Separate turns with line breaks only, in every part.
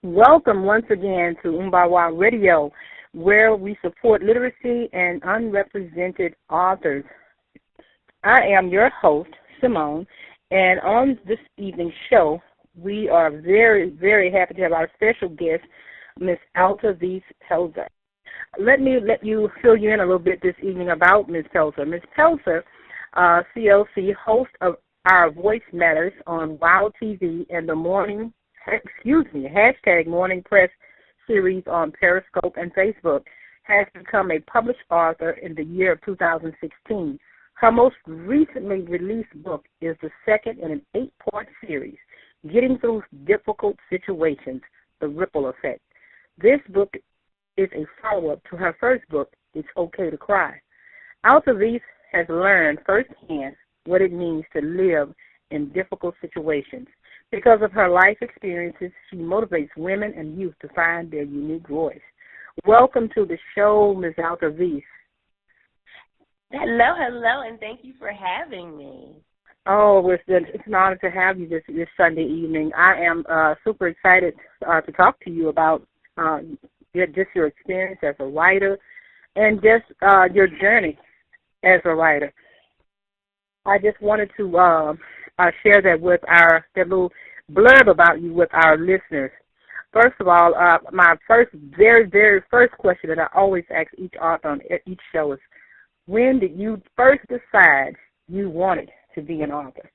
Welcome once again to Umbawa Radio, where we support literacy and unrepresented authors. I am your host, Simone, and on this evening's show, we are very, very happy to have our special guest, Miss Altovise. Let you fill you in a little bit this evening about Miss Pelzer. Miss Pelzer, CLC, host of Our Voice Matters on Wild TV and the hashtag Morning Press series on Periscope and Facebook, has become a published author in the year of 2016. Her most recently released book is the second in an 8-part series, Getting Through Difficult Situations, The Ripple Effect. This book is a follow-up to her first book, It's Okay to Cry. Altovise has learned firsthand what it means to live in difficult situations. Because of her life experiences, she motivates women and youth to find their unique voice. Welcome to the show, Ms. Altovise.
Hello, and thank you for having me.
Oh, it's an honor to have you this Sunday evening. I am super excited to talk to you about just your experience as a writer and just your journey as a writer. I just wanted to share that with that little blurb about you with our listeners. First of all, my very, very first question that I always ask each author on each show is, when did you first decide you wanted to be an author?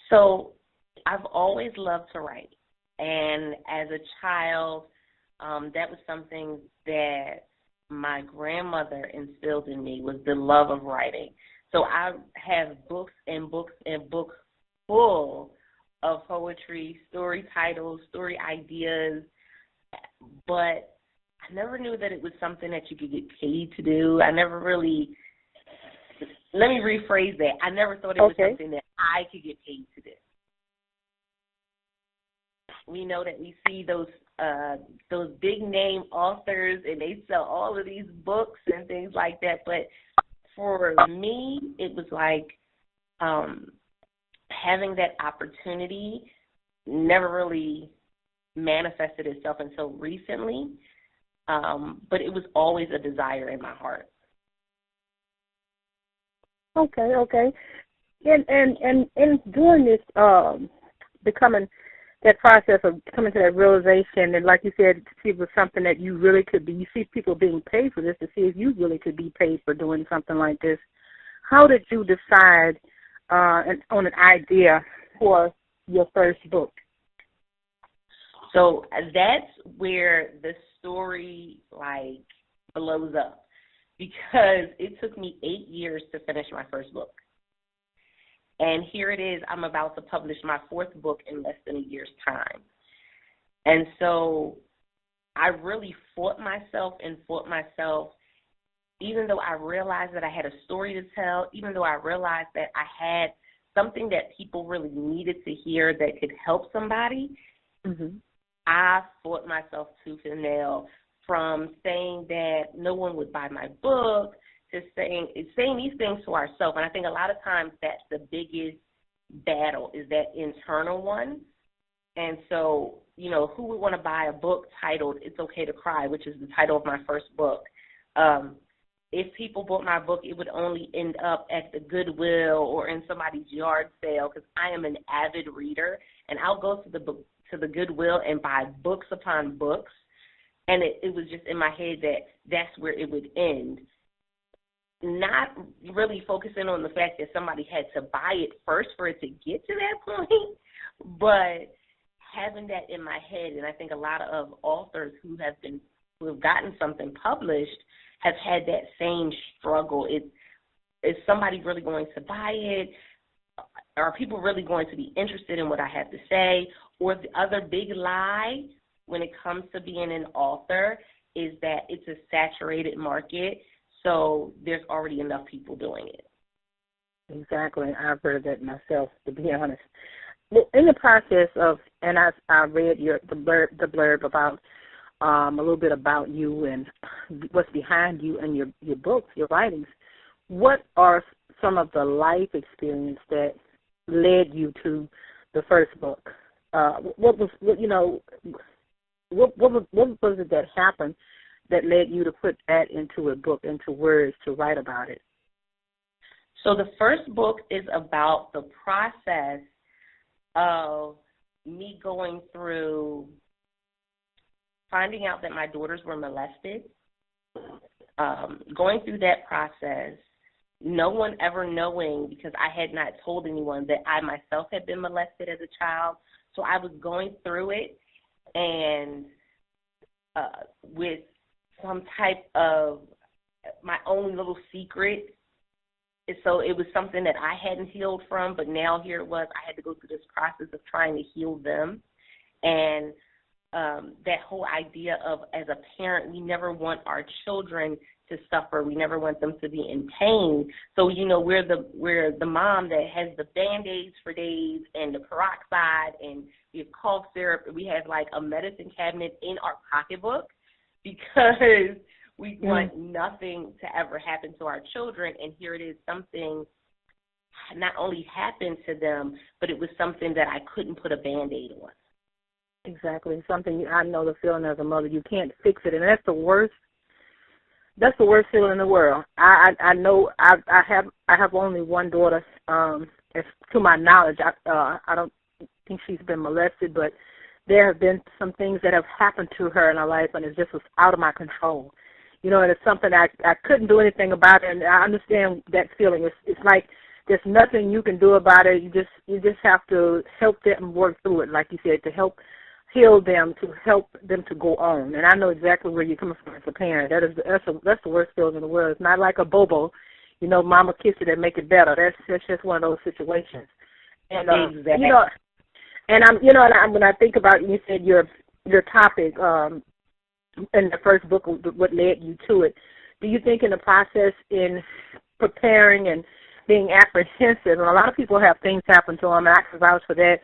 So I've always loved to write. And as a child, that was something that my grandmother instilled in me, was the love of writing. So I have books and books and books full of poetry, story titles, story ideas, but I never knew that it was something that you could get paid to do. Let me rephrase that. I never thought it was something that I could get paid to do. We know that we see those big name authors and they sell all of these books and things like that, but for me, it was like having that opportunity never really manifested itself until recently, but it was always a desire in my heart.
Okay. And doing this, becoming that process of coming to that realization, and like you said, to see if it was something that you really could be, you see people being paid for this, to see if you really could be paid for doing something like this. How did you decide on an idea for your first book?
So that's where the story, blows up, because it took me 8 years to finish my first book. And here it is, I'm about to publish my fourth book in less than a year's time. And so I really fought myself, even though I realized that I had a story to tell, even though I realized that I had something that people really needed to hear that could help somebody. Mm-hmm. I fought myself tooth and nail, from saying that no one would buy my book to saying these things to ourselves. And I think a lot of times that's the biggest battle, is that internal one. And so, who would want to buy a book titled It's Okay to Cry, which is the title of my first book? If people bought my book, it would only end up at the Goodwill or in somebody's yard sale, because I am an avid reader, and I'll go to the Goodwill and buy books upon books. And it was just in my head that that's where it would end. Not really focusing on the fact that somebody had to buy it first for it to get to that point, but having that in my head. And I think a lot of authors who have gotten something published have had that same struggle. Is somebody really going to buy it? Are people really going to be interested in what I have to say? Or the other big lie when it comes to being an author is that it's a saturated market, so there's already enough people doing it.
Exactly. I've heard that myself, to be honest. In the process of, and I read the blurb about a little bit about you and what's behind you and your books, your writings. What are some of the life experience that led you to the first book? what was it that happened that led you to put that into a book, into words, to write about it?
So the first book is about the process of me going through finding out that my daughters were molested, going through that process, no one ever knowing, because I had not told anyone, that I myself had been molested as a child. So I was going through it, and with some type of my own little secret. So it was something that I hadn't healed from, but now here it was. I had to go through this process of trying to heal them. And that whole idea of, as a parent, we never want our children to suffer. We never want them to be in pain. So, we're the mom that has the Band-Aids for days and the peroxide, and we have cough syrup. We have like a medicine cabinet in our pocketbook because we want nothing to ever happen to our children. And here it is, something not only happened to them, but it was something that I couldn't put a Band-Aid on.
Exactly. Something, I know the feeling as a mother, you can't fix it, and that's the worst. That's the worst feeling in the world. I know I have only one daughter. As to my knowledge, I don't think she's been molested, but there have been some things that have happened to her in her life, and it just was out of my control. And it's something I couldn't do anything about it, and I understand that feeling. It's like there's nothing you can do about it. You just have to help them work through it, like you said, to help heal them, to help them to go on. And I know exactly where you're coming from as a parent. That's the worst feeling in the world. It's not like a bobo, mama kiss it and make it better. That's just one of those situations. And
exactly.
And when I think about, you said your topic in the first book, what led you to it, do you think in the process in preparing and being apprehensive, and a lot of people have things happen to them, and I can vouch for that.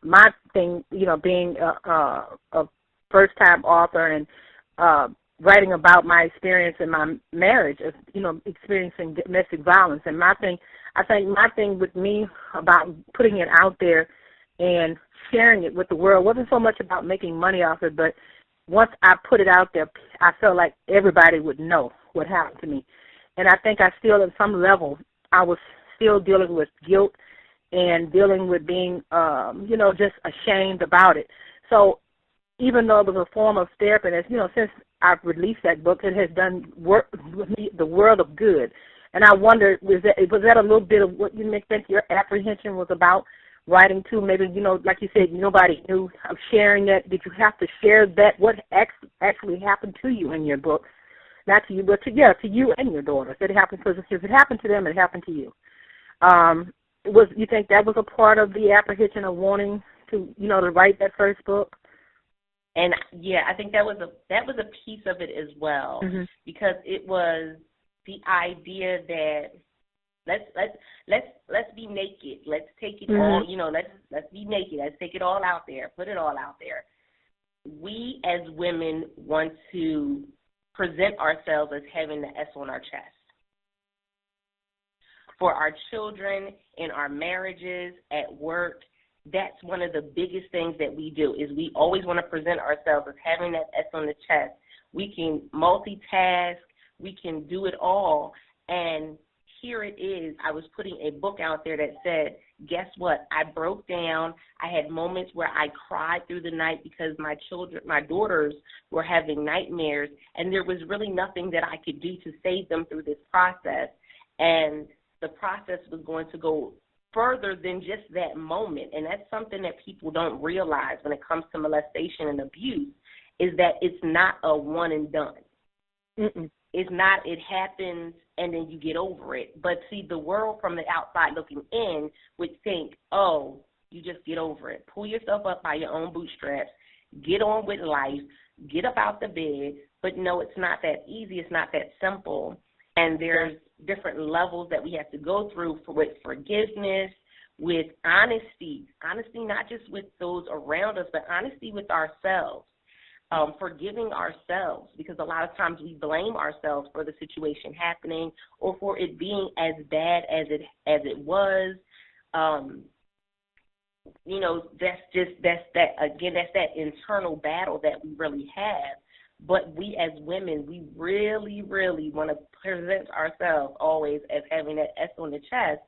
My thing, being a first-time author and writing about my experience in my marriage, experiencing domestic violence, and I think my thing with me about putting it out there and sharing it with the world wasn't so much about making money off it, but once I put it out there, I felt like everybody would know what happened to me. And I think I still, at some level, I was still dealing with guilt and dealing with being, just ashamed about it. So even though it was a form of therapy, and since I've released that book, it has done work with me, the world of good. And I wonder, was that a little bit of what you think your apprehension was about writing to? Maybe, like you said, nobody knew of sharing that. Did you have to share that, what actually happened to you in your book? Not to you, but to you and your daughters. If it happened to them, it happened to you. You think that was a part of the apprehension of wanting to, to write that first book?
And yeah, I think that was a piece of it as well, because it was the idea that let's be naked. Let's take it all, let's be naked. Let's take it all out there. Put it all out there. We as women want to present ourselves as having the S on our chest. For our children, in our marriages, at work, that's one of the biggest things that we do, is we always want to present ourselves as having that S on the chest. We can multitask. We can do it all. And here it is. I was putting a book out there that said, guess what? I broke down. I had moments where I cried through the night because my daughters were having nightmares, and there was really nothing that I could do to save them through this process. And the process was going to go further than just that moment. And that's something that people don't realize when it comes to molestation and abuse, is that it's not a one and done. It's not, it happens and then you get over it. But see, the world from the outside looking in would think, oh, you just get over it. Pull yourself up by your own bootstraps. Get on with life. Get up out the bed. But no, it's not that easy. It's not that simple. And there's different levels that we have to go through with forgiveness, with honesty. Honesty not just with those around us, but honesty with ourselves. Forgiving ourselves, because a lot of times we blame ourselves for the situation happening or for it being as bad as it was. that's that internal battle that we really have. But we as women, we really, really want to present ourselves always as having that S on the chest.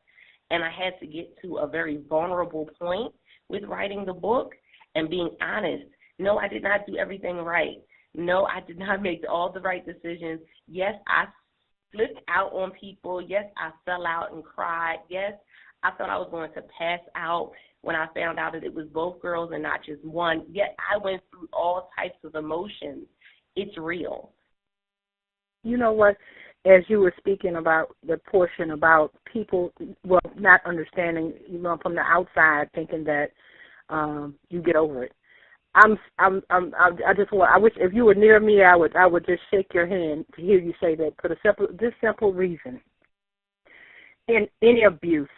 And I had to get to a very vulnerable point with writing the book and being honest. No, I did not do everything right. No, I did not make all the right decisions. Yes, I slipped out on people. Yes, I fell out and cried. Yes, I thought I was going to pass out when I found out that it was both girls and not just one. Yet I went through all types of emotions. It's real.
You know what? As you were speaking about the portion about people, well, not understanding, from the outside, thinking that you get over it. I wish if you were near me, I would just shake your hand to hear you say that for this simple reason. In any abuse,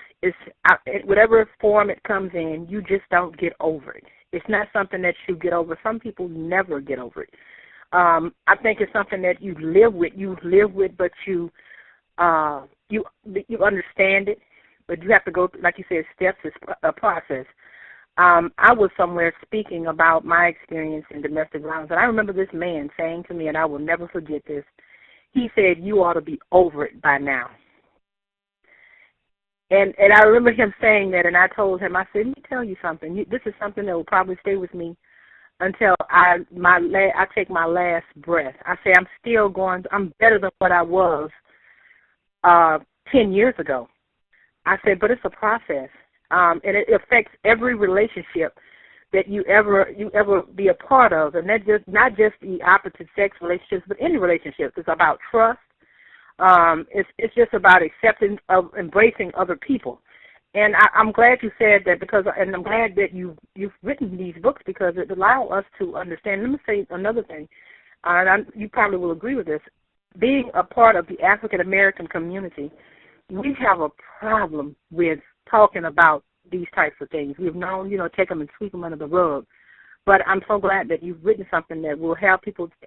whatever form it comes in, you just don't get over it. It's not something that you get over. Some people never get over it. I think it's something that you live with. But you understand it. But you have to go, like you said, steps. It's a process. I was somewhere speaking about my experience in domestic violence, and I remember this man saying to me, and I will never forget this. He said, "You ought to be over it by now." And I remember him saying that, and I told him, I said, "Let me tell you something. This is something that will probably stay with me until I take my last breath." I say, I'm better than what I was 10 years ago. I said, but it's a process. And it affects every relationship that you ever be a part of, and that not just the opposite sex relationships, but any relationships. It's about trust. It's just about accepting of embracing other people. And I'm glad you said that and I'm glad that you've written these books because it allows us to understand. Let me say another thing, and you probably will agree with this. Being a part of the African American community, we have a problem with talking about these types of things. We've known, take them and sweep them under the rug. But I'm so glad that you've written something that will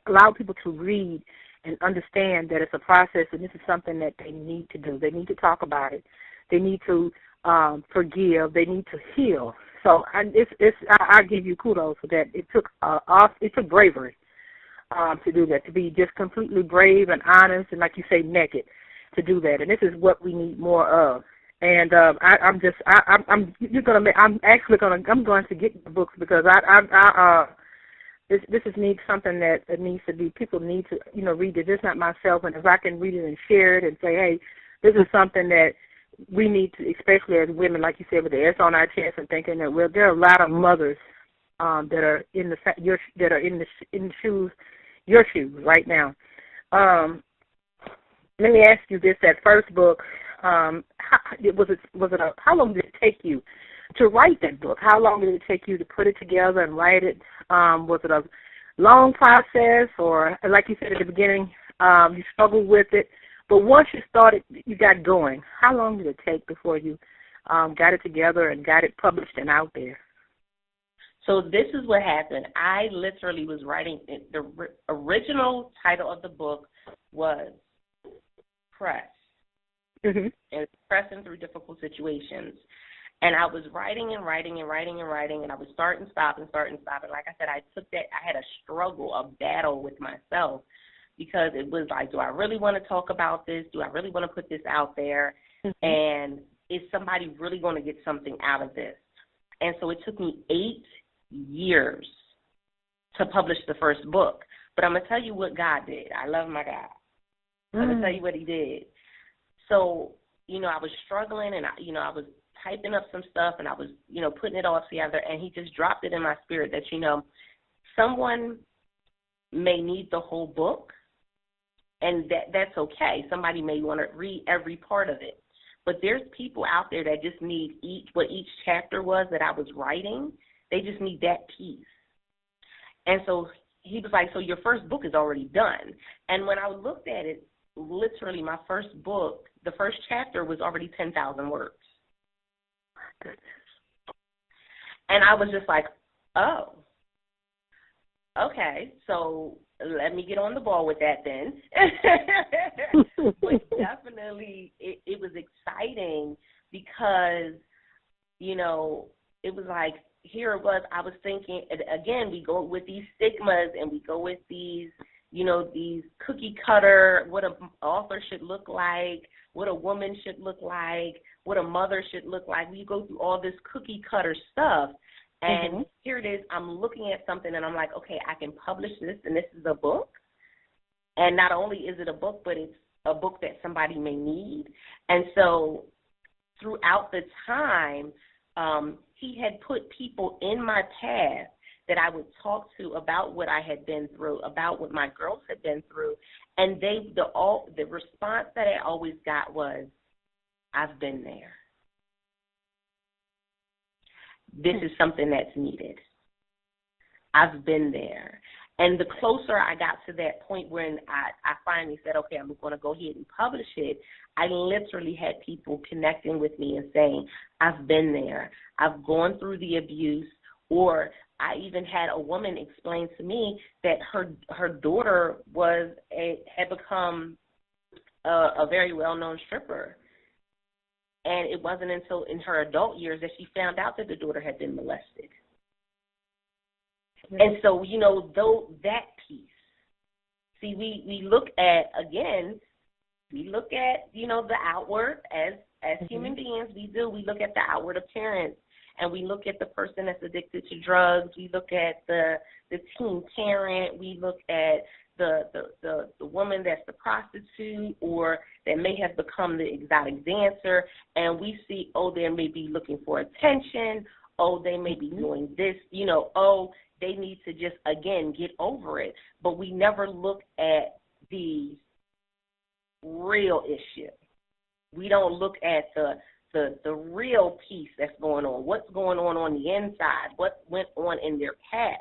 allow people to read and understand that it's a process, and this is something that they need to do. They need to talk about it. They need to forgive. They need to heal. So I give you kudos for that. It took bravery to do that, to be just completely brave and honest, and like you say, naked, to do that. And this is what we need more of. And I'm going to get the books because this is something that needs to be. People need to read it. Just not myself, and if I can read it and share it and say, hey, this is something that we need to, especially as women, like you said, with the S on our chest, and thinking that there are a lot of mothers that are in your shoes right now. Let me ask you this: that first book. How long did it take you to write that book? How long did it take you to put it together and write it? Was it a long process, or like you said at the beginning, you struggled with it? But once you started, you got going. How long did it take before you got it together and got it published and out there?
So this is what happened. I literally was writing it. The original title of the book was Press. Mm-hmm. And pressing through difficult situations. And I was writing and writing and writing and writing, and I would start and stop and start and stop. And like I said, I had a struggle, a battle with myself, because it was like, do I really want to talk about this? Do I really want to put this out there? Mm-hmm. And is somebody really going to get something out of this? And so it took me 8 years to publish the first book. But I'm going to tell you what God did. I love my God. I'm going to tell you what he did. So, I was struggling, and, I was typing up some stuff, and I was, putting it all together, and he just dropped it in my spirit that, someone may need the whole book, and that's okay. Somebody may want to read every part of it. But there's people out there that just need what each chapter was that I was writing. They just need that piece. And so he was like, so your first book is already done. And when I looked at it, literally my first book, the first chapter was already 10,000 words. My goodness. And I was just like, oh, okay, so let me get on the ball with that then. But definitely it was exciting because, it was like, here it was, I was thinking, again, we go with these stigmas and we go with these, these cookie cutter, what an author should look like, what a woman should look like, what a mother should look like. We go through all this cookie cutter stuff. And here it is, I'm looking at something and I'm like, okay, I can publish this, and this is a book. And not only is it a book, but it's a book that somebody may need. And so throughout the time, he had put people in my path that I would talk to about what I had been through, about what my girls had been through. And the response that I always got was, I've been there. This is something that's needed. I've been there. And the closer I got to that point when I finally said, okay, I'm going to go ahead and publish it, I literally had people connecting with me and saying, I've been there. I've gone through the abuse. Or I even had a woman explain to me that her daughter had become a very well-known stripper. And it wasn't until in her adult years that she found out that the daughter had been molested. And so, though that piece, see, we look at, again, the outward as human beings, we look at the outward appearance, and we look at the person that's addicted to drugs, we look at the teen parent, we look at the woman that's the prostitute or that may have become the exotic dancer, and we see, they may be looking for attention, they may be doing this, they need to just, again, get over it. But we never look at the real issue. We don't look at the real piece that's going on, what's going on the inside, what went on in their past.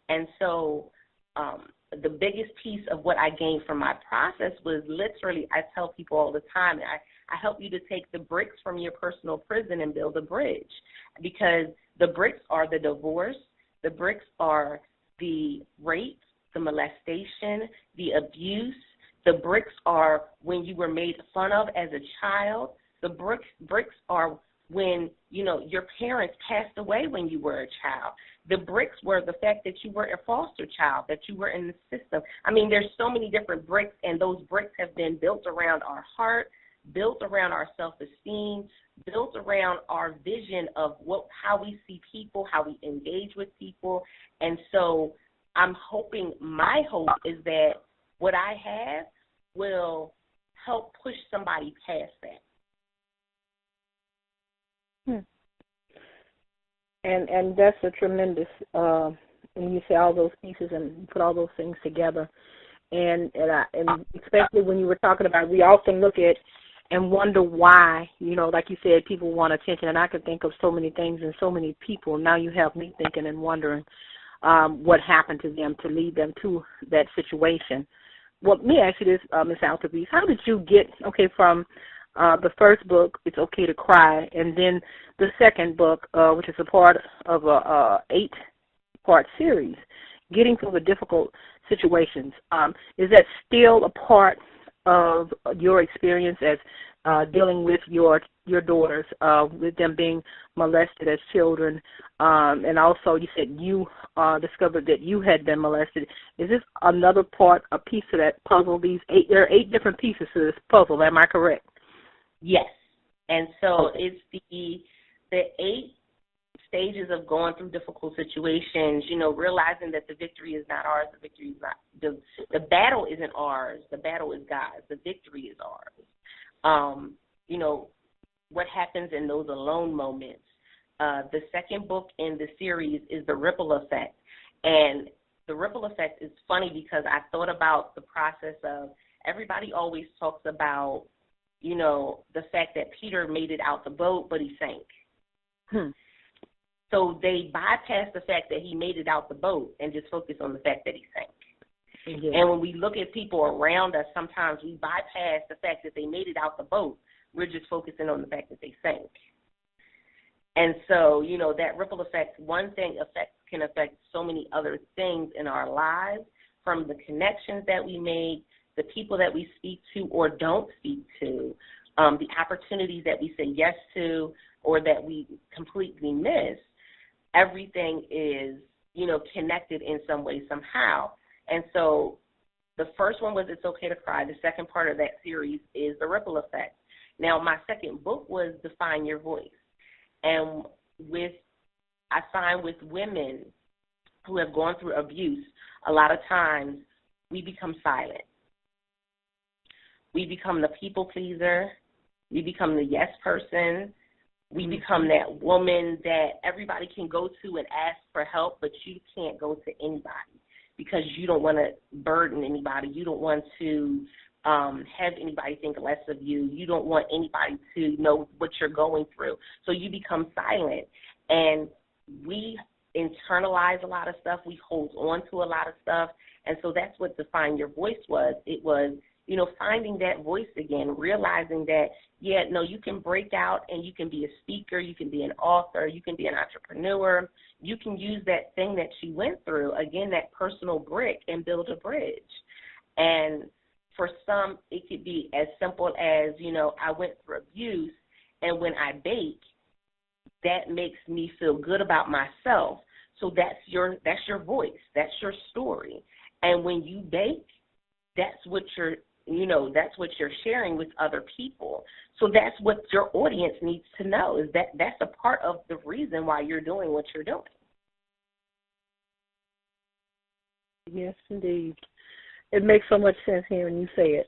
And so the biggest piece of what I gained from my process was literally, I tell people all the time, I help you to take the bricks from your personal prison and build a bridge, because the bricks are the divorce, the bricks are the rape, the molestation, the abuse. The bricks are when you were made fun of as a child. The bricks are when, your parents passed away when you were a child. The bricks were the fact that you were a foster child, that you were in the system. I mean, there's so many different bricks, and those bricks have been built around our heart, built around our self-esteem, built around our vision of how we see people, how we engage with people. And so my hope is that what I have will help push somebody past that.
And that's a tremendous, when you say all those pieces and put all those things together. And especially when you were talking about, we often look at and wonder why, like you said, people want attention. And I could think of so many things and so many people. Now you have me thinking and wondering what happened to them to lead them to that situation. Well, let me ask you this, Ms. Altovise. How did you get, from the first book, It's Okay to Cry, and then the second book, which is a part of a 8-part series, getting through the difficult situations? Is that still a part of your experience as dealing with your daughters, with them being molested as children, and also you said you discovered that you had been molested? Is this another part, a piece of that puzzle? There are 8 different pieces to this puzzle. Am I correct?
Yes. And so it's the 8 stages of going through difficult situations, realizing that the victory is not ours, the victory is not, the battle isn't ours, the battle is God's, the victory is ours. What happens in those alone moments. The second book in the series is The Ripple Effect. And the ripple effect is funny because I thought about the process of, everybody always talks about, the fact that Peter made it out the boat, but he sank. So they bypass the fact that he made it out the boat and just focus on the fact that he sank. Yeah. And when we look at people around us, sometimes we bypass the fact that they made it out the boat. We're just focusing on the fact that they sank. And so, that ripple effect, one thing can affect so many other things in our lives, from the connections that we make, the people that we speak to or don't speak to, the opportunities that we say yes to, or that we completely miss, everything is, connected in some way, somehow. And so the first one was It's Okay to Cry. The second part of that series is The Ripple Effect. Now, my second book was Define Your Voice. And I find with women who have gone through abuse, a lot of times we become silent. We become the people pleaser. We become the yes person. We become that woman that everybody can go to and ask for help, but you can't go to anybody because you don't want to burden anybody. You don't want to have anybody think less of you. You don't want anybody to know what you're going through. So you become silent. And we internalize a lot of stuff. We hold on to a lot of stuff. And so that's what Define Your Voice was. It was, finding that voice again, realizing that, you can break out and you can be a speaker, you can be an author, you can be an entrepreneur. You can use that thing that she went through, again, that personal brick, and build a bridge. And for some, it could be as simple as, I went through abuse, and when I bake, that makes me feel good about myself. So that's your voice. That's your story. And when you bake, that's what you're sharing with other people. So that's what your audience needs to know, is that that's a part of the reason why you're doing what you're doing.
Yes, indeed. It makes so much sense hearing you say it.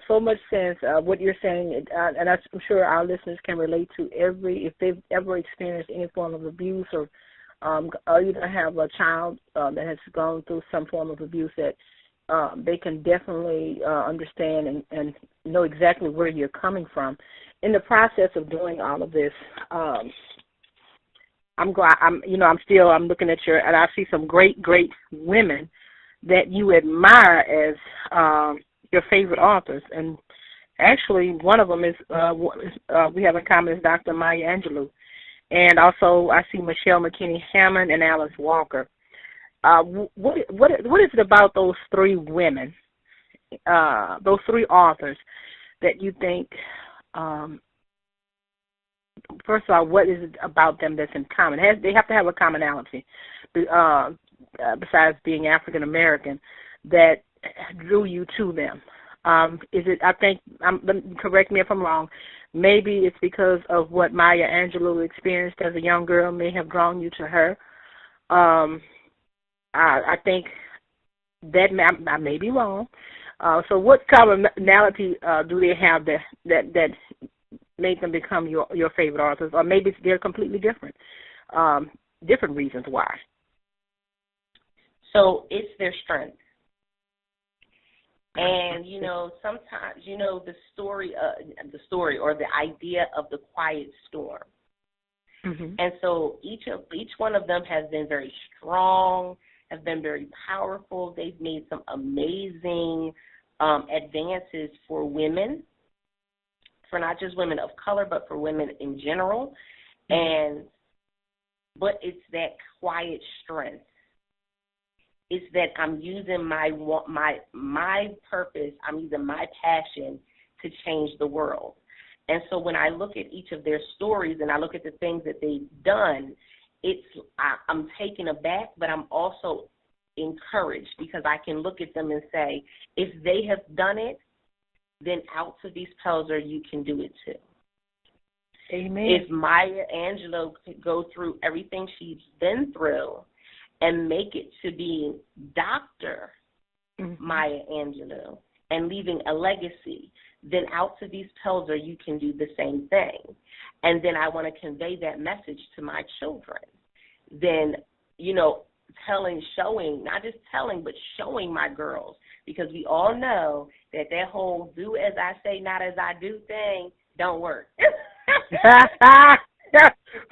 So much sense. What you're saying, and I'm sure our listeners can relate to if they've ever experienced any form of abuse, or either have a child that has gone through some form of abuse, that they can definitely understand and know exactly where you're coming from. In the process of doing all of this, I'm looking at and I see some great women that you admire as your favorite authors, and actually one of them is we have in common is Dr. Maya Angelou, and also I see Michelle McKinney Hammond and Alice Walker. What is it about those three women, those three authors, that you think? First of all, what is it about them that's in common? They have to have a commonality, besides being African American, that drew you to them. Is it? I think. Correct me if I'm wrong. Maybe it's because of what Maya Angelou experienced as a young girl may have drawn you to her. I think that I may be wrong. So what commonality do they have that made them become your favorite authors? Or maybe they're completely different reasons why.
So it's their strength. And, sometimes, the story or the idea of the quiet storm. Mm-hmm. And so each one of them has been very strong, have been very powerful. They've made some amazing advances for women, for not just women of color, but for women in general. But it's that quiet strength. It's that I'm using my purpose, I'm using my passion to change the world. And so when I look at each of their stories and I look at the things that they've done, I'm taken aback, but I'm also encouraged, because I can look at them and say, if they have done it, then Altovise Pelzer, you can do it too.
Amen.
If Maya Angelou could go through everything she's been through and make it to being Dr. Maya Angelou and leaving a legacy, then Altovise Pelzer, you can do the same thing. And then I want to convey that message to my children. Then, showing my girls, because we all know that whole do as I say, not as I do thing don't work.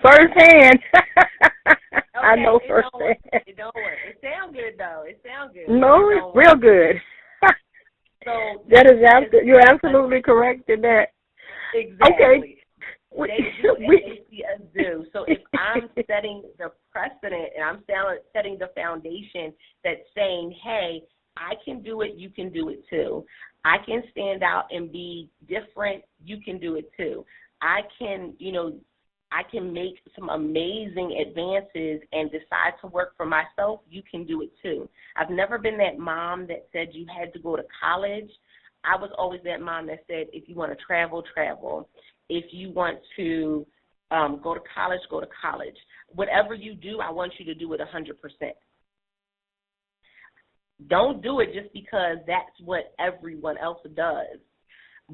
Firsthand.
Okay,
I know firsthand.
It don't work. It sounds good, though. It sounds good.
No, it's real good.
So
you're absolutely correct in that.
Exactly.
Okay.
They do as they see us do. So if I'm setting the precedent and I'm setting the foundation that's saying, hey, I can do it, you can do it too. I can stand out and be different, you can do it too. I can, I can make some amazing advances and decide to work for myself, you can do it too. I've never been that mom that said you had to go to college. I was always that mom that said, if you want to travel, travel. If you want to go to college, go to college. Whatever you do, I want you to do it 100%. Don't do it just because that's what everyone else does.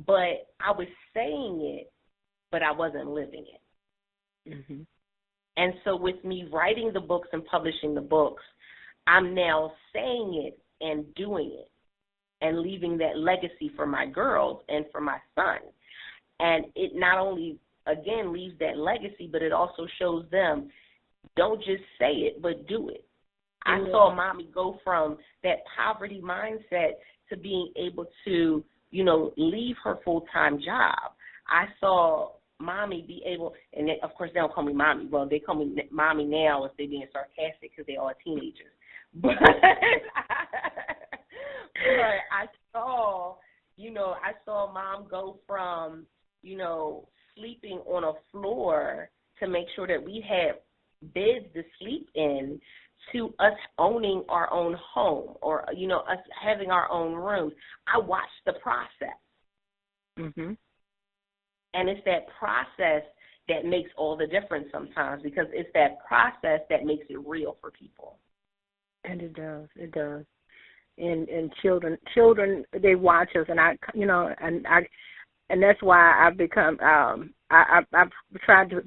But I was saying it, but I wasn't living it.
Mm-hmm.
And so with me writing the books and publishing the books, I'm now saying it and doing it and leaving that legacy for my girls and for my son. And it not only, again, leaves that legacy, but it also shows them, don't just say it, but do it. I saw mommy go from that poverty mindset to being able to, leave her full-time job. I saw mommy be able, and they, of course they don't call me mommy. Well, they call me mommy now if they're being sarcastic because they are teenagers. But I saw mom go from, sleeping on a floor to make sure that we had beds to sleep in, to us owning our own home or, us having our own rooms. I watched the process.
Mm-hmm.
And it's that process that makes all the difference sometimes, because it's that process that makes it real for people.
And it does. And children, they watch us, and and that's why I've become, I've tried to,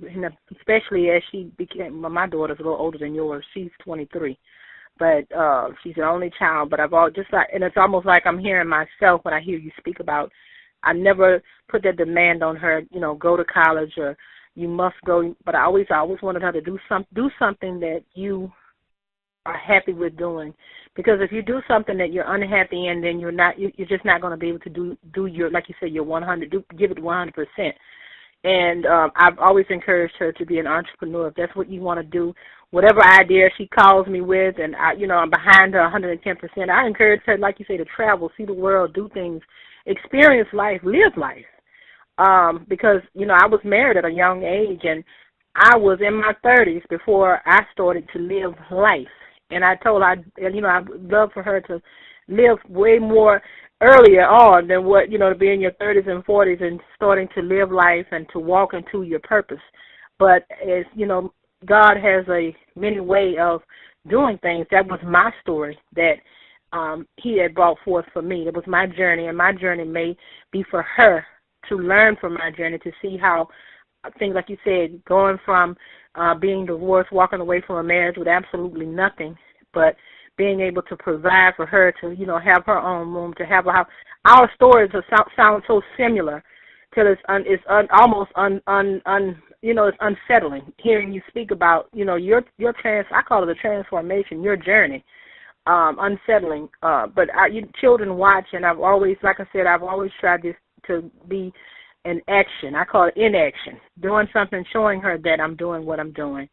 especially as she became, my daughter's a little older than yours. She's 23, but she's the only child. But and it's almost like I'm hearing myself when I hear you speak about, I never put that demand on her, go to college or you must go. But I always wanted her to do something that you are happy with doing, because if you do something that you're unhappy in, then you're just not going to be able to do your, like you said, your 100, give it 100%. And I've always encouraged her to be an entrepreneur. If that's what you want to do, whatever idea she calls me with, and I'm behind her 110%. I encourage her, like you say, to travel, see the world, do things, experience life, live life. Because I was married at a young age, and I was in my 30s before I started to live life. And I told her, I'd love for her to live way more earlier on than what, to be in your 30s and 40s and starting to live life and to walk into your purpose. But as, God has a many way of doing things. That was my story that he had brought forth for me. It was my journey, and my journey may be for her to learn from my journey, to see how things, like you said, going from being divorced, walking away from a marriage with absolutely nothing, but being able to provide for her to, have her own room, to have a house. Our stories sound so similar till it's almost it's unsettling hearing you speak about, your I call it a transformation, your journey, unsettling. But children watch, and I've always, like I said, I've always tried this to be an action. I call it inaction, doing something, showing her that I'm doing what I'm doing.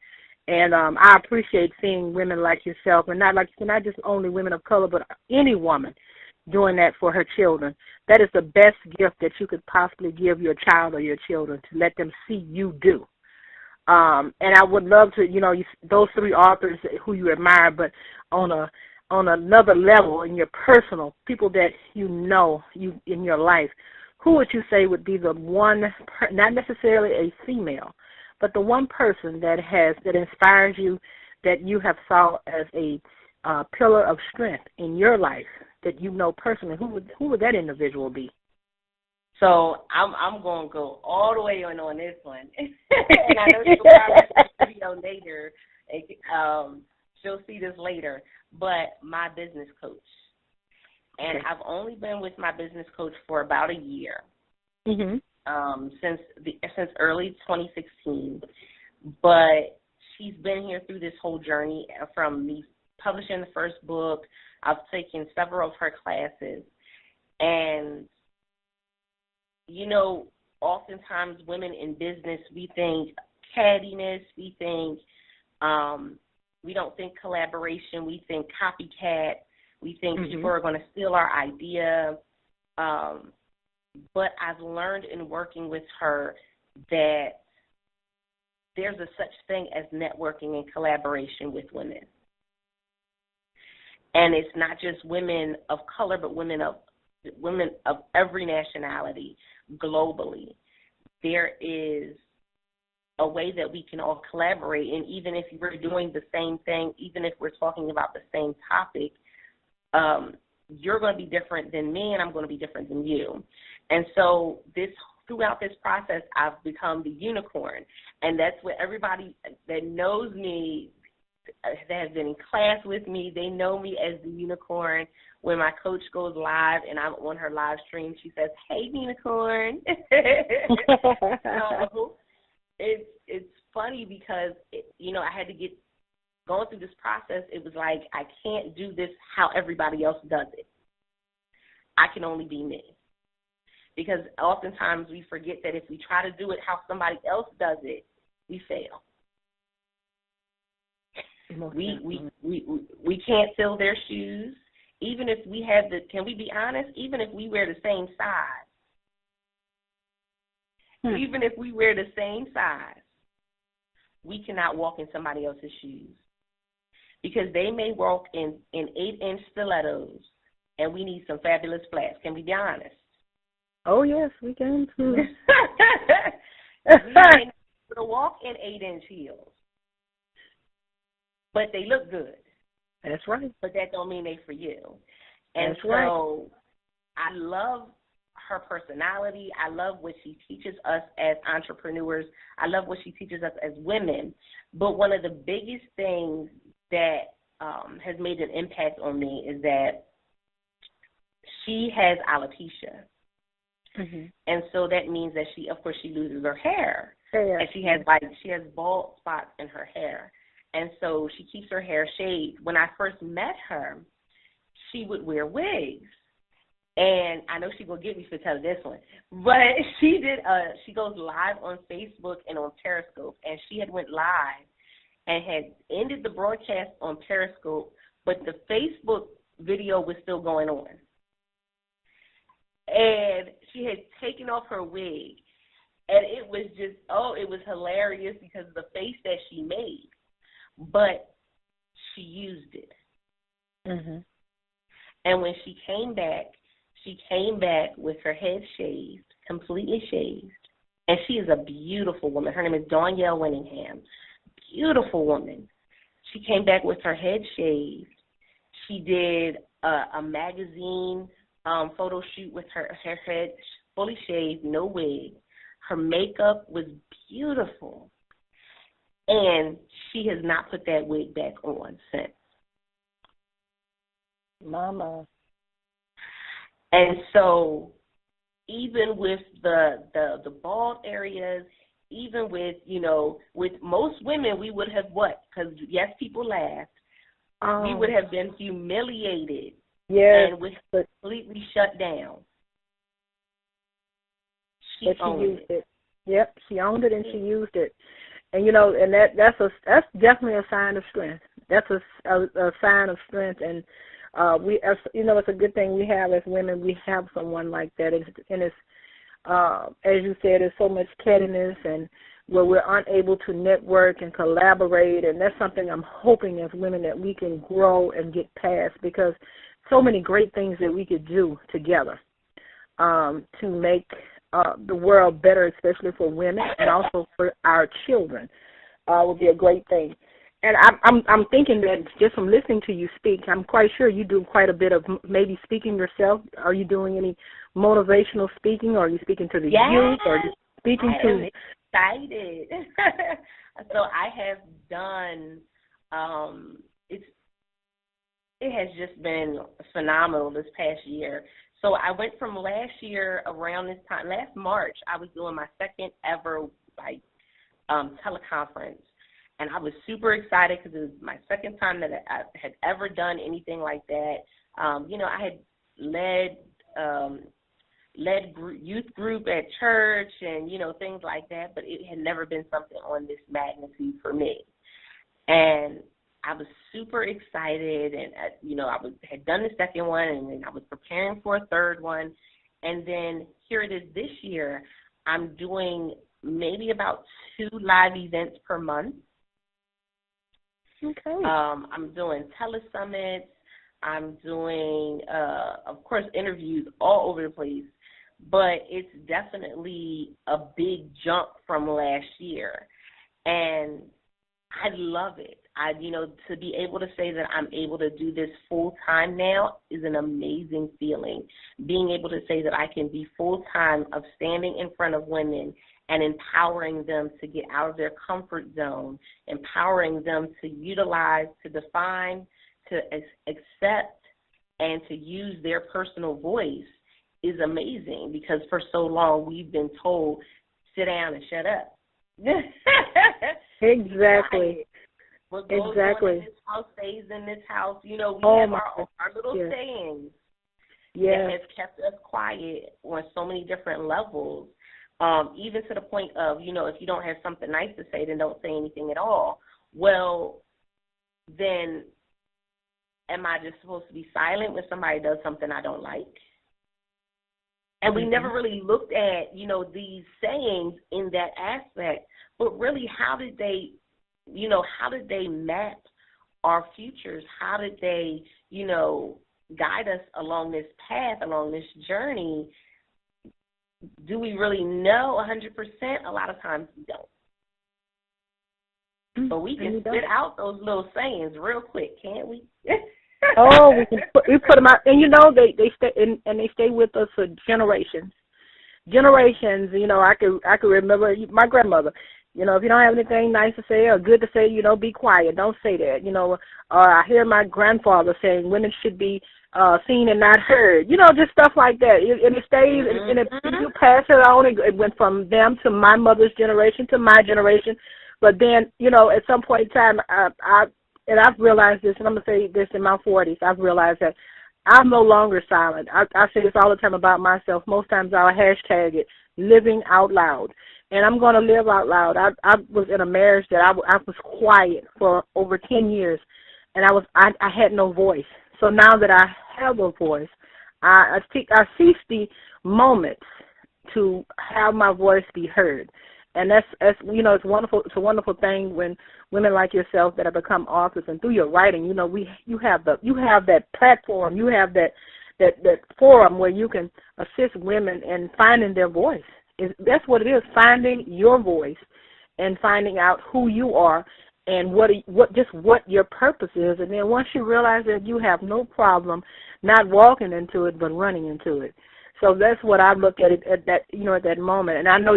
And I appreciate seeing women like yourself, and not just only women of color, but any woman doing that for her children. That is the best gift that you could possibly give your child or your children, to let them see you do. And I would love to, those three authors who you admire, but on another level, in your personal, people that you in your life, who would you say would be the one, not necessarily a female, but the one person that inspires you, that you have saw as a pillar of strength in your life, that personally? Who would that individual be?
So I'm going to go all the way on this one. And I know she'll probably see the video later. She'll see this later. But my business coach. And okay. I've only been with my business coach for about a year. Mm-hmm. Since early 2016. But she's been here through this whole journey, from me publishing the first book. I've taken several of her classes. And oftentimes women in business, we think cattiness, we think, we don't think collaboration, we think copycat, we think mm-hmm. people are going to steal our idea. But I've learned in working with her that there's a such thing as networking and collaboration with women. And it's not just women of color, but women of every nationality globally. There is a way that we can all collaborate, and even if we're doing the same thing, even if we're talking about the same topic, you're going to be different than me, and I'm going to be different than you. And so throughout this process, I've become the unicorn, and that's what everybody that knows me, that has been in class with me, they know me as the unicorn. When my coach goes live and I'm on her live stream, she says, "Hey, unicorn." So it's funny because, I had to get going through this process. It was like, I can't do this how everybody else does it. I can only be me. Because oftentimes we forget that if we try to do it how somebody else does it, we fail. We can't fill their shoes. Even if we have can we be honest? Even if we wear the same size. Even if we wear the same size, we cannot walk in somebody else's shoes. Because they may walk in 8-inch stilettos, and we need some fabulous flats. Can we be honest?
Oh, yes, we can.
We may not walk in 8-inch heels, but they look good.
That's right.
But that don't mean they for you. And
That's right.
So I love her personality. I love what she teaches us as entrepreneurs. I love what she teaches us as women. But one of the biggest things that has made an impact on me is that she has alopecia. Mm-hmm. And so that means that she loses her hair. Yeah. And she has bald spots in her hair. And so she keeps her hair shaved. When I first met her, she would wear wigs. And I know she's going to get me for telling this one. But she goes live on Facebook and on Periscope. And she had went live and had ended the broadcast on Periscope, but the Facebook video was still going on. And she had taken off her wig. And it was just, it was hilarious because of the face that she made. But she used it. Mm-hmm. And when she came back with her head shaved, completely shaved. And she is a beautiful woman. Her name is Danielle Winningham. Beautiful woman. She came back with her head shaved. She did a magazine photo shoot with her head fully shaved, no wig. Her makeup was beautiful. And she has not put that wig back on since.
Mama.
And so even with the bald areas, even with, with most women, we would have what? Because, yes, people laughed. We would have been humiliated.
Yes.
And was completely shut down. She
used it. Yep, she owned it and she used it. And, and that's definitely a sign of strength. That's a sign of strength. And it's a good thing we have as women. We have someone like that. And it's, as you said, there's so much pettiness and where we're unable to network and collaborate. And that's something I'm hoping as women that we can grow and get past, because so many great things that we could do together to make the world better, especially for women and also for our children, would be a great thing. And I'm thinking that just from listening to you speak, I'm quite sure you do quite a bit of maybe speaking yourself. Are you doing any motivational speaking, or are you speaking to the youth, or are you speaking to?
I'm excited. So I have done. It has just been phenomenal this past year. So I went from last year around this time, last March, I was doing my second ever teleconference. And I was super excited because it was my second time that I had ever done anything like that. I had led youth group at church and, things like that, but it had never been something on this magnitude for me. And I was super excited, and, had done the second one, and then I was preparing for a third one. And then here it is this year, I'm doing maybe about 2 live events per month.
Okay.
I'm doing telesummits. I'm doing, of course, interviews all over the place. But it's definitely a big jump from last year. And I love it. To be able to say that I'm able to do this full time now is an amazing feeling. Being able to say that I can be full time of standing in front of women and empowering them to get out of their comfort zone, empowering them to utilize, to define, to accept, and to use their personal voice is amazing, because for so long we've been told, sit down and shut up.
Exactly.
What goes on in this house stays in this house. We have our little sayings that has kept us quiet on so many different levels, even to the point of, if you don't have something nice to say, then don't say anything at all. Well, then am I just supposed to be silent when somebody does something I don't like? And we never really looked at, these sayings in that aspect, but really how did they map our futures? How did they, guide us along this path, along this journey? Do we really know 100%? A lot of times we don't. But we can spit out those little sayings real quick, can't we?
We put them out, and they stay and they stay with us for generations. I could remember my grandmother. If you don't have anything nice to say or good to say, be quiet. Don't say that. Or I hear my grandfather saying women should be seen and not heard. Just stuff like that. And it stays, and if you pass it on, it went from them to my mother's generation to my generation. But then, at some point in time, I've realized this, and I'm going to say this in my 40s, I've realized that I'm no longer silent. I say this all the time about myself. Most times I'll hashtag it, living out loud. And I'm going to live out loud. I was in a marriage that I was quiet for over 10 years, and I had no voice. So now that I have a voice, I seize the moments to have my voice be heard. And that's it's wonderful. It's a wonderful thing when women like yourself that have become authors, and through your writing, you have that platform, you have that forum where you can assist women in finding their voice. That's what it is, finding your voice and finding out who you are and what your purpose is. And then once you realize that, you have no problem not walking into it but running into it. So that's what I look at it at that moment. And I know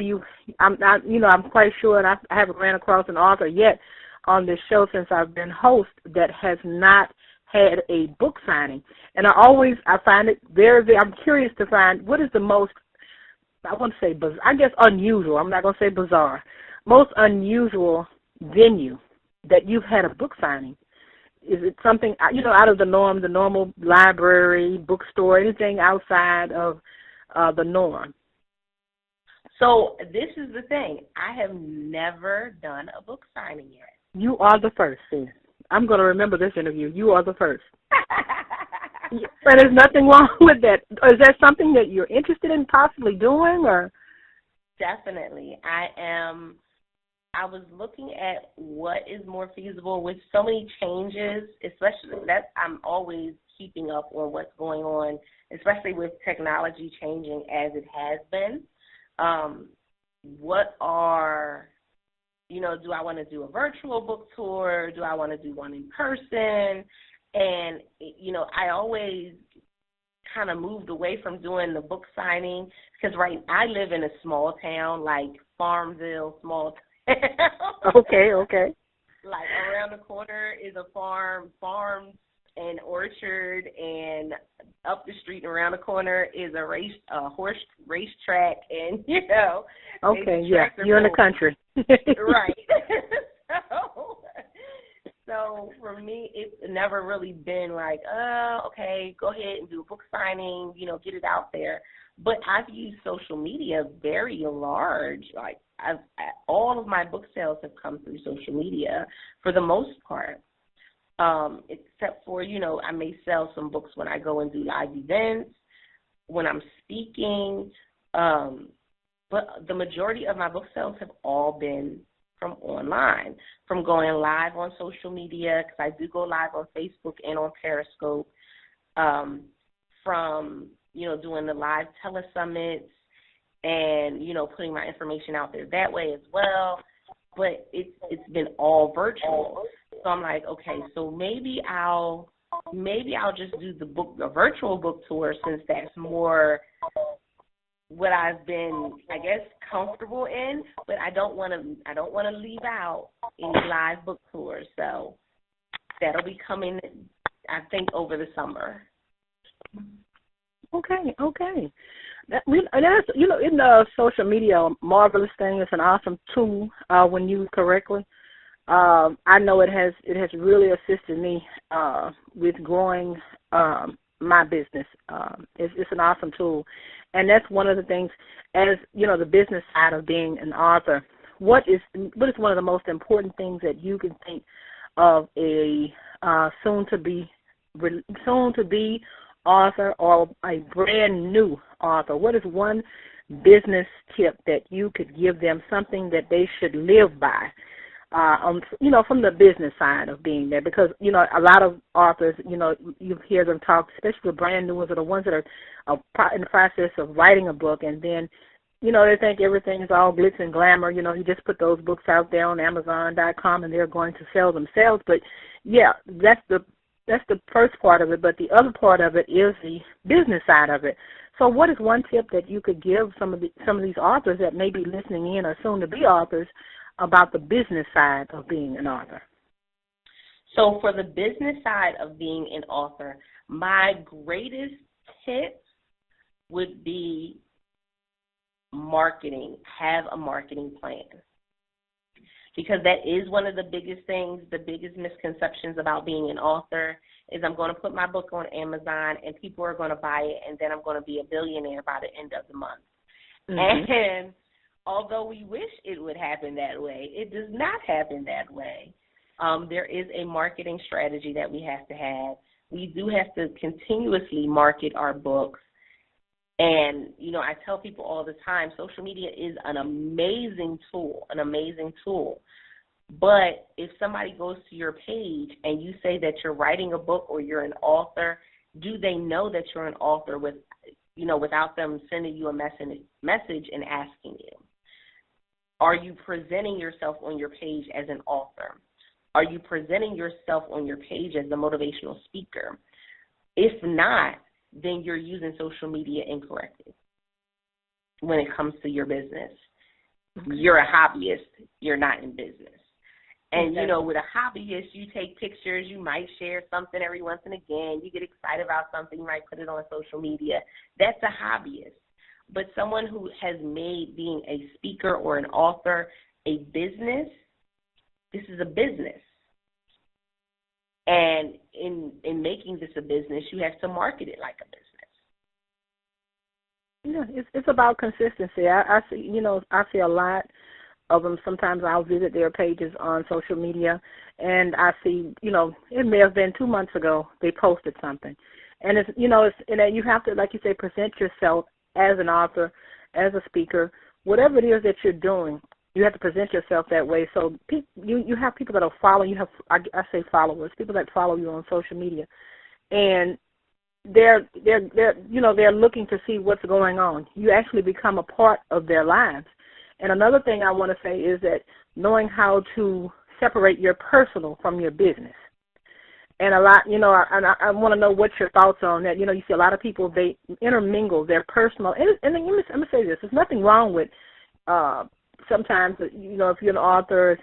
I'm quite sure, and I haven't ran across an author yet on this show since I've been host that has not had a book signing. And I find it very, very, I'm curious to find what is the most, I want to say, I guess unusual, I'm not going to say bizarre, most unusual venue that you've had a book signing. Is it something, out of the norm, the normal library, bookstore, anything outside of the norm?
So this is the thing. I have never done a book signing yet.
You are the first, sis. I'm going to remember this interview. You are the first. And there's nothing wrong with that. Is that something that you're interested in possibly doing, or?
Definitely. I was looking at what is more feasible with so many changes, especially that I'm always keeping up on what's going on, especially with technology changing as it has been. Do I want to do a virtual book tour? Do I want to do one in person? And, I always kind of moved away from doing the book signing because I live in a small town, like Farmville, small town.
Okay.
Like around the corner is a farm and orchard, and up the street and around the corner is a horse racetrack, and
Okay, yeah, you're in the country.
Right. So for me, it's never really been like, okay, go ahead and do a book signing, get it out there. But I've used social media very large. Like all of my book sales have come through social media for the most part, except for, I may sell some books when I go and do live events, when I'm speaking. But the majority of my book sales have all been from online, from going live on social media, because I do go live on Facebook and on Periscope, from, doing the live telesummits and, putting my information out there that way as well. But it's been all virtual. So I'm like, okay, so maybe I'll just do the virtual book tour, since that's more what I've been, I guess, comfortable in. But I don't want to leave out any live book tours. So that'll be coming, I think, over the summer.
Okay. That's, in the social media, a marvelous thing. It's an awesome tool when used correctly. I know it has really assisted me with growing my business. It's an awesome tool, and that's one of the things. As the business side of being an author, what is one of the most important things that you can think of a soon to be author or a brand new author? What is one business tip that you could give them, something that they should live by, from the business side of being there? Because, a lot of authors, you hear them talk, especially the brand new ones, or the ones that are in the process of writing a book, and then, they think everything is all glitz and glamour. You just put those books out there on Amazon.com and they're going to sell themselves. But, yeah, that's the first part of it, but the other part of it is the business side of it. So what is one tip that you could give some of these authors that may be listening in or soon to be authors about the business side of being an author?
So for the business side of being an author, my greatest tip would be marketing. Have a marketing plan. Because that is one of the biggest things, the biggest misconceptions about being an author is I'm going to put my book on Amazon and people are going to buy it, and then I'm going to be a billionaire by the end of the month. Mm-hmm. And although we wish it would happen that way, it does not happen that way. There is a marketing strategy that we have to have. We do have to continuously market our books. And, I tell people all the time, social media is an amazing tool. But if somebody goes to your page and you say that you're writing a book or you're an author, do they know that you're an author without them sending you a message and asking you? Are you presenting yourself on your page as an author? Are you presenting yourself on your page as a motivational speaker? If not, then you're using social media incorrectly when it comes to your business. Okay. You're a hobbyist. You're not in business. And, with a hobbyist, you take pictures. You might share something every once and again. You get excited about something. You might put it on social media. That's a hobbyist. But someone who has made being a speaker or an author a business, this is a business. And in making this a business, you have to market it like a business.
Yeah, it's about consistency. I see a lot of them. Sometimes I'll visit their pages on social media, and I see, it may have been 2 months ago they posted something, and and you have to, like you say, present yourself as an author, as a speaker, whatever it is that you're doing. You have to present yourself that way. So you have people that will follow. You have, I say followers, people that follow you on social media, and they're looking to see what's going on. You actually become a part of their lives. And another thing I want to say is that knowing how to separate your personal from your business. And a lot, I want to know what your thoughts are on that. You see a lot of people, they intermingle their personal, and let me say this, there's nothing wrong with sometimes, if you're an author, if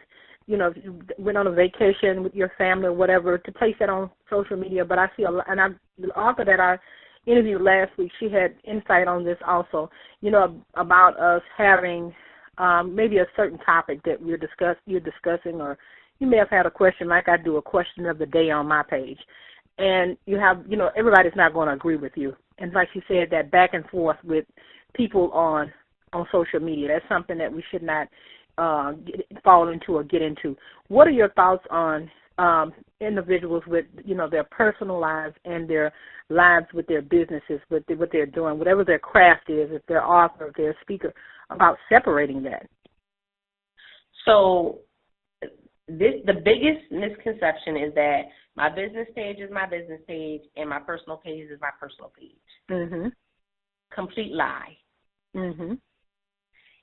you went on a vacation with your family or whatever, to place that on social media. But I see the author that I interviewed last week, she had insight on this also, about us having maybe a certain topic that you're discussing, or you may have had a question like I do, a question of the day on my page. And you have, everybody's not going to agree with you. And like she said, that back and forth with people on social media, that's something that we should not fall into or get into. What are your thoughts on individuals with, their personal lives and their lives with their businesses, with what they're doing, whatever their craft is, if they're author, if they're a speaker, about separating that?
So the biggest misconception is that my business page is my business page and my personal page is my personal page.
Mm-hmm.
Complete lie.
Mm-hmm.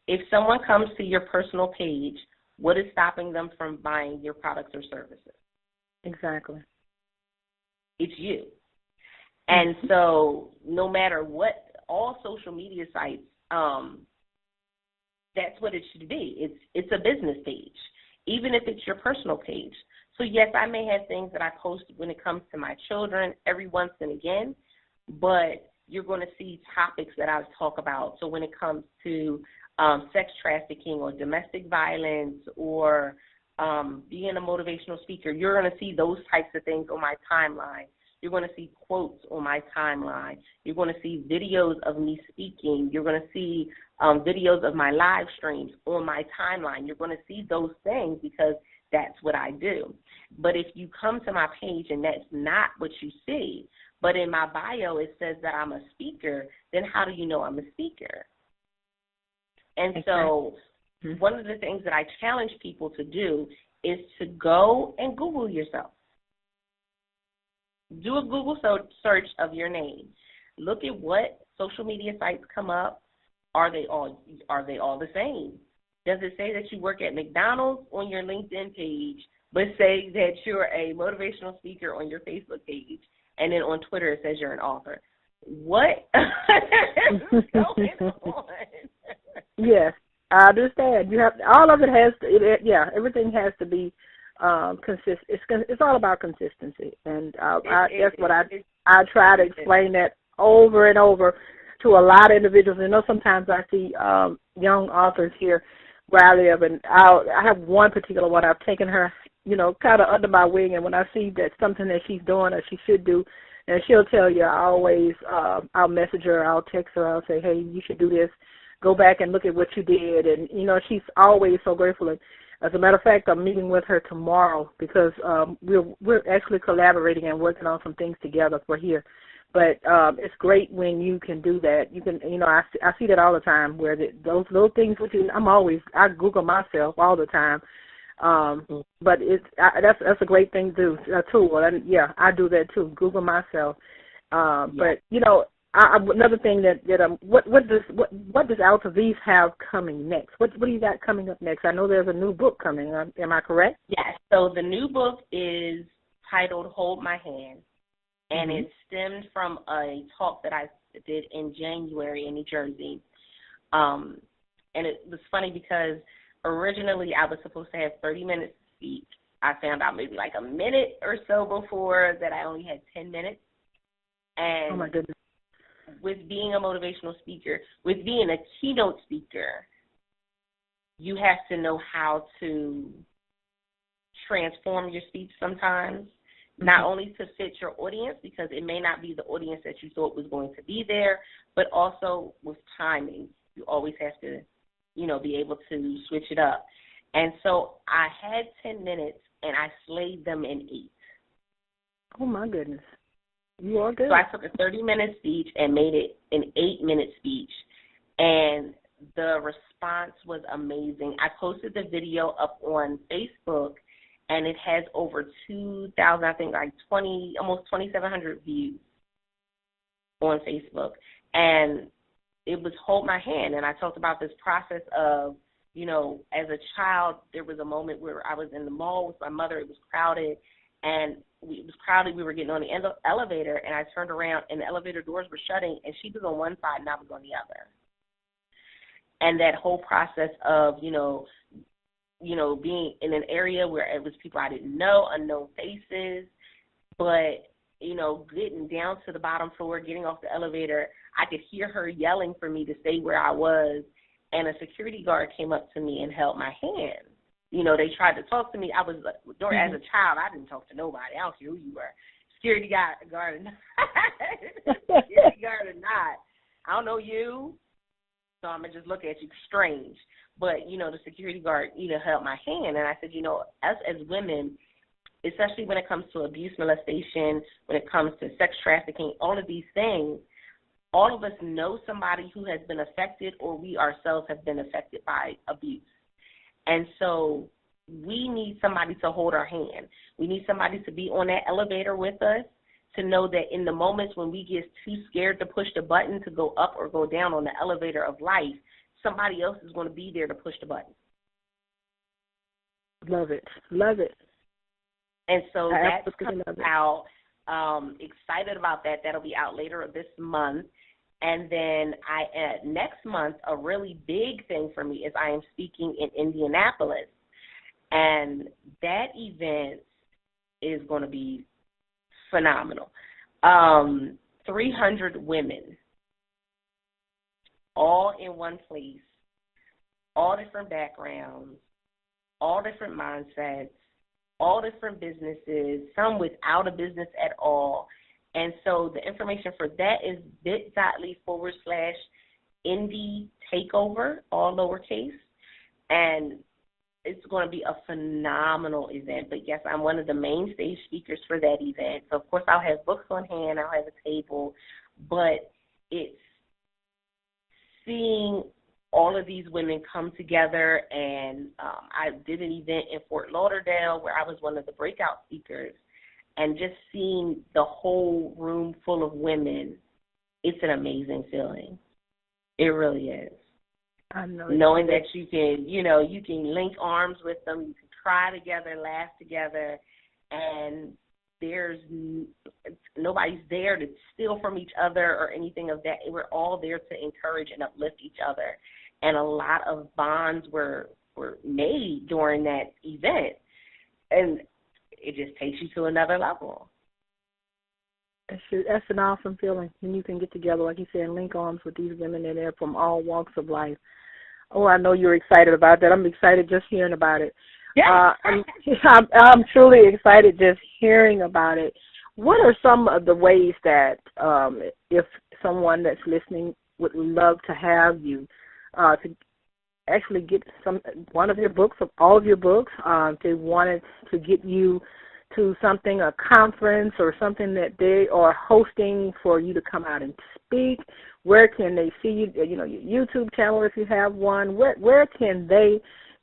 If someone comes to your personal page, what is stopping them from buying your products or services?
Exactly.
It's you. And so no matter what, all social media sites, that's what it should be. It's a business page, even if it's your personal page. So, yes, I may have things that I post when it comes to my children every once and again, but you're going to see topics that I talk about. So when it comes to sex trafficking or domestic violence or being a motivational speaker, you're going to see those types of things on my timeline. You're going to see quotes on my timeline. You're going to see videos of me speaking. You're going to see videos of my live streams on my timeline. You're going to see those things because that's what I do. But if you come to my page and that's not what you see, but in my bio it says that I'm a speaker, then how do you know I'm a speaker? And so one of the things that I challenge people to do is to go and Google yourself. Do a Google search of your name. Look at what social media sites come up. Are they all the same? Does it say that you work at McDonald's on your LinkedIn page, but say that you're a motivational speaker on your Facebook page, and then on Twitter it says you're an author? What is going on?
Yes, I understand. You have all of it has to. Everything has to be consistent. It's all about consistency, and that's what I try to explain that over and over to a lot of individuals. You know, sometimes I see young authors here where I live, and I have one particular one. I've taken her, kind of under my wing, and when I see that something that she's doing or she should do, and she'll tell you, I always, I'll message her, I'll text her, I'll say, hey, you should do this. Go back and look at what you did, and she's always so grateful. And as a matter of fact, I'm meeting with her tomorrow because we're actually collaborating and working on some things together for here. But it's great when you can do that. You can, I see that all the time where those little things, I Google myself all the time. But that's a great thing to do, a tool. And I do that too, Google myself. But another thing what does Altovise have coming next? What do you got coming up next? I know there's a new book coming. Am I correct?
Yes. So the new book is titled "Hold My Hand." And it stemmed from a talk that I did in January in New Jersey. And it was funny because originally I was supposed to have 30 minutes to speak. I found out maybe like a minute or so before that I only had 10 minutes. And
oh, my goodness.
With being a motivational speaker, with being a keynote speaker, you have to know how to transform your speech sometimes. Not only to fit your audience, because it may not be the audience that you thought was going to be there, but also with timing. You always have to, be able to switch it up. And so I had 10 minutes, and I slayed them in 8.
Oh, my goodness. You are good.
So I took a 30-minute speech and made it an 8-minute speech, and the response was amazing. I posted the video up on Facebook, and it has over 2,000, I think like almost 2,700 views on Facebook. And it was Hold My Hand. And I talked about this process of, as a child, there was a moment where I was in the mall with my mother. It was crowded. And it was crowded. We were getting on the elevator, and I turned around, and the elevator doors were shutting, and she was on one side, and I was on the other. And that whole process of, being in an area where it was people I didn't know, unknown faces, but, getting down to the bottom floor, getting off the elevator, I could hear her yelling for me to stay where I was, and a security guard came up to me and held my hand. They tried to talk to me. As a child, I didn't talk to nobody. I don't care who you were, security guard or not. Security guard or not. I don't know you, so I'm going to just look at you strange. But, the security guard, held my hand. And I said, us as women, especially when it comes to abuse, molestation, when it comes to sex trafficking, all of these things, all of us know somebody who has been affected, or we ourselves have been affected by abuse. And so we need somebody to hold our hand. We need somebody to be on that elevator with us, to know that in the moments when we get too scared to push the button to go up or go down on the elevator of life, somebody else is going to be there to push the button.
Love it. Love it.
And so that's coming out. Excited about that. That'll be out later this month. And then next month, a really big thing for me is I am speaking in Indianapolis. And that event is going to be phenomenal. 300 women, all in one place, all different backgrounds, all different mindsets, all different businesses, some without a business at all. And so the information for that is bit.ly/indie takeover, all lowercase. And it's going to be a phenomenal event. But, yes, I'm one of the main stage speakers for that event. So, of course, I'll have books on hand. I'll have a table. But it's seeing all of these women come together. And I did an event in Fort Lauderdale where I was one of the breakout speakers. And just seeing the whole room full of women, it's an amazing feeling. It really is.
I know.
Knowing that you can link arms with them, you can cry together, laugh together, and there's nobody's there to steal from each other or anything of that. We're all there to encourage and uplift each other. And a lot of bonds were made during that event. And it just takes you to another level.
That's an awesome feeling when you can get together, like you said, and link arms with these women in there from all walks of life. Oh, I know you're excited about that. I'm excited just hearing about it.
Yeah.
I'm truly excited just hearing about it. What are some of the ways that if someone that's listening would love to have you to actually get one of your books, of all of your books, they wanted to get you to something, a conference or something that they are hosting for you to come out and speak? Where can they see you? Your YouTube channel, if you have one. Where can they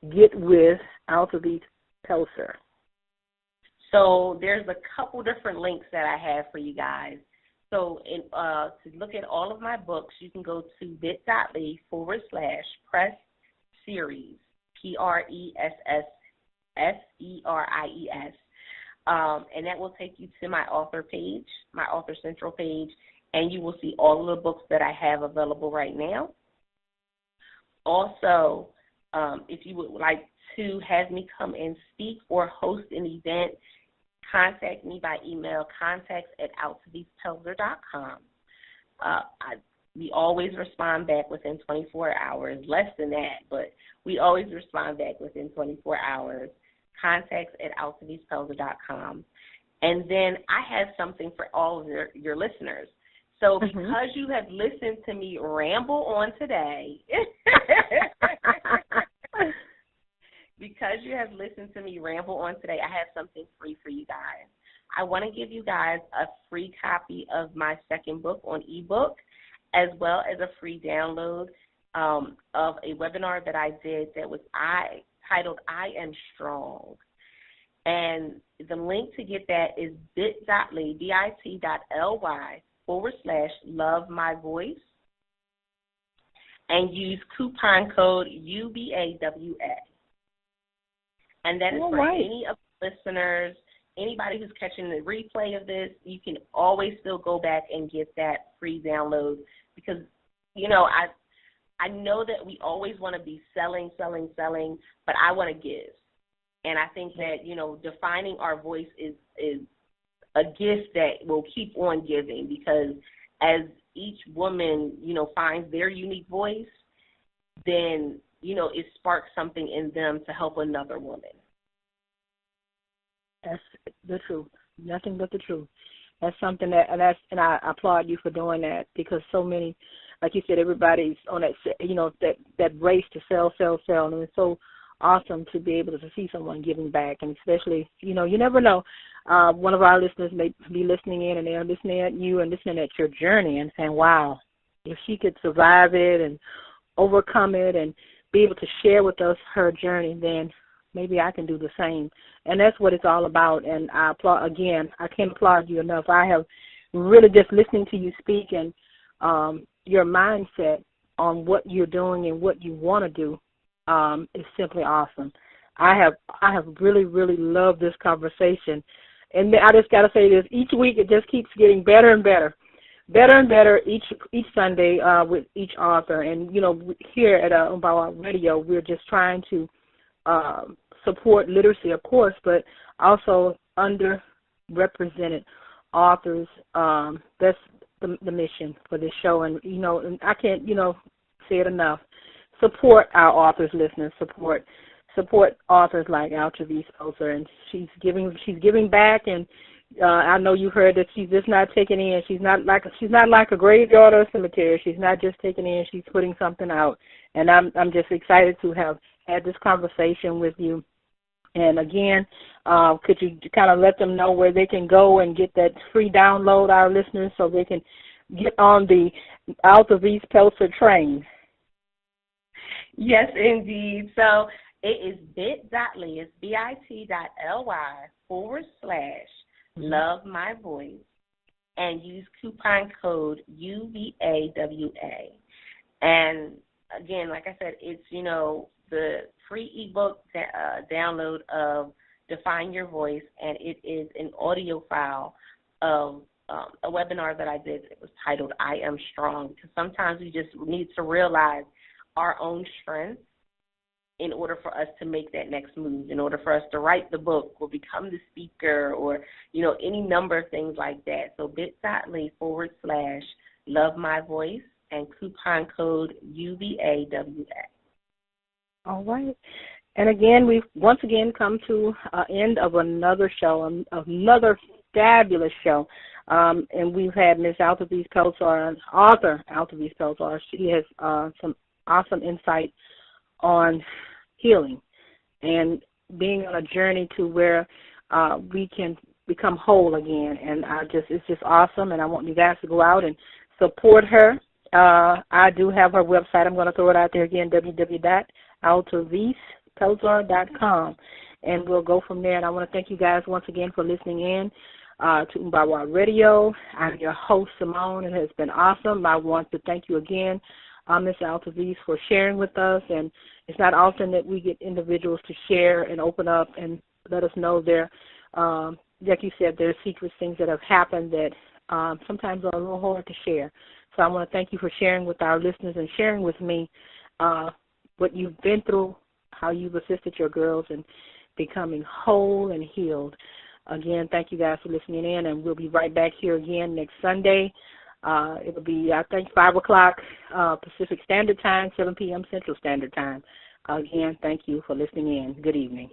get with Altovise Pelser?
So there's a couple different links that I have for you guys. So to look at all of my books, you can go to bit.ly/press series, PRESSSERIES. And that will take you to my author page, my author central page, and you will see all of the books that I have available right now. Also, if you would like to have me come and speak or host an event, contact me by email, contacts@altovisepelser.com. We always respond back within 24 hours, less than that, but we always respond back within 24 hours. contacts@altovisepelser.com. And then I have something for all of your listeners. So because you have listened to me ramble on today, I have something free for you guys. I want to give you guys a free copy of my second book on ebook, as well as a free download of a webinar that I did that was titled I Am Strong. And the link to get that is bit.ly/love my voice, and use coupon code UBAWA. And that is for any of the listeners, anybody who's catching the replay of this. You can always still go back and get that free download because, I know that we always want to be selling, but I want to give. And I think that, defining our voice is a gift that will keep on giving, because as each woman, finds their unique voice, then, it sparks something in them to help another woman.
That's the truth. Nothing but the truth. That's something and I applaud you for doing that, because so many, like you said, everybody's on that, that race to sell, and it's so awesome to be able to see someone giving back, and especially, you never know. One of our listeners may be listening in, and they're listening at you and listening at your journey and saying, wow, if she could survive it and overcome it and be able to share with us her journey, then maybe I can do the same. And that's what it's all about. And I applaud, again, I can't applaud you enough. I have really just listening to you speak and your mindset on what you're doing and what you want to do is simply awesome. I have really, really loved this conversation. And I just got to say this, each week it just keeps getting better and better. Better and better each Sunday with each author. And, you know, here at Umbawa Radio, we're just trying to support literacy, of course, but also underrepresented authors. That's the mission for this show. And, you know, and I can't, you know, say it enough. Support our authors, listeners. Support authors like Altovise Pelzer, and she's giving back. And I know you heard that she's just not taking in. She's not like a graveyard or a cemetery. She's not just taking in. She's putting something out. And I'm just excited to have had this conversation with you. And again, could you kind of let them know where they can go and get that free download, our listeners, so they can get on the Altovise Pelzer train?
Yes, indeed. So it is bit.ly, it's bit.ly/love my voice, and use coupon code UVAWA. And again, like I said, it's, you know, the free ebook download of Define Your Voice, and it is an audio file of a webinar that I did. It was titled I Am Strong, because sometimes we just need to realize our own strength in order for us to make that next move, in order for us to write the book or become the speaker or, you know, any number of things like that. So bit.ly/love my voice and coupon code UVAWA.
All right. And again, we've once again come to an end of another show, another fabulous show. And we've had Ms. Altovise Pelzer, author Altovise Pelzer. She has some awesome insight on healing and being on a journey to where we can become whole again. And it's just awesome, and I want you guys to go out and support her. I do have her website. I'm going to throw it out there again, www.altovisepelzer.com, and we'll go from there. And I want to thank you guys once again for listening in to Umbawa Radio. I'm your host, Simone, and it has been awesome. I want to thank you again, Ms. Altovise, for sharing with us. And it's not often that we get individuals to share and open up and let us know their, like you said, their secret things that have happened that sometimes are a little hard to share. So I want to thank you for sharing with our listeners and sharing with me what you've been through, how you've assisted your girls in becoming whole and healed. Again, thank you guys for listening in, and we'll be right back here again next Sunday. It'll be, I think, 5 o'clock Pacific Standard Time, 7 p.m. Central Standard Time. Again, thank you for listening in. Good evening.